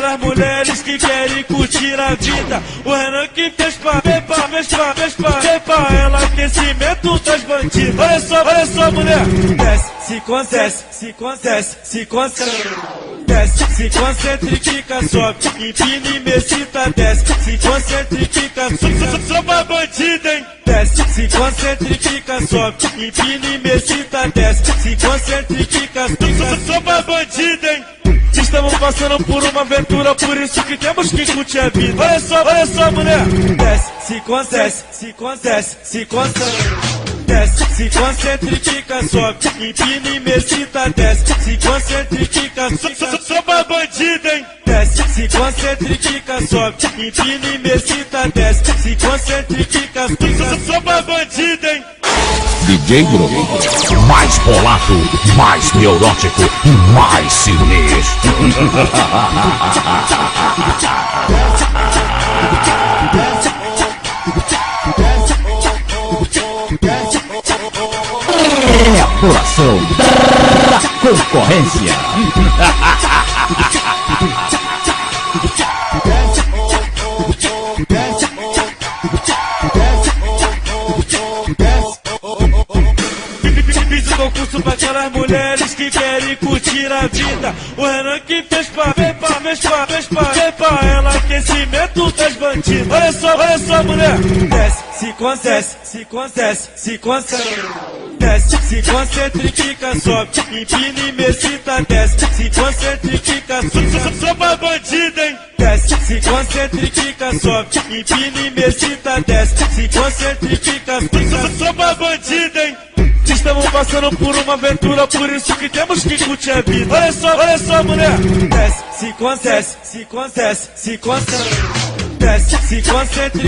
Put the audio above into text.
aquelas mulheres que querem curtir a vida. O Renan que fez pra ela aquecimento das bandidas. Olha só mulher, desce, se concesse, desce, se concentra e fica, sobe, empina e mesita, desce, se concentra e fica, só pra bandida, hein? Desce, se concentra e fica, sobe, empina e mesita, desce, se concentra e fica, só pra bandida, hein? Estamos passando por uma aventura, por isso que temos que curtir a vida. Olha só mulher, desce, se concesse, desce, se concentra e fica, sobe, empina e mesita, desce, se concentra e fica, só pra bandida, hein? Desce, se concentra e fica, sobe, empina e mesita, desce, se concentra e fica, só pra bandida, hein? DJ Bruno, mais bolado, mais neurótico, mais sinistro. É a apuração da concorrência. Fiz o concurso pra aquelas mulheres que querem curtir a vida. O Renan que fez pra ela aquecimento das bandidas. Olha só mulher, desce, se concesse, desce, se concentra e fica, sobe, empina e mesita, desce, se concentra e fica, só pra bandida, hein? Desce, se concentra e fica, sobe, empina e mesita, desce, se concentra e fica, só pra bandida, hein? Estamos passando por uma aventura, por isso que temos que curtir a vida. Olha só mulher, desce, se concesse, desce, se concentra.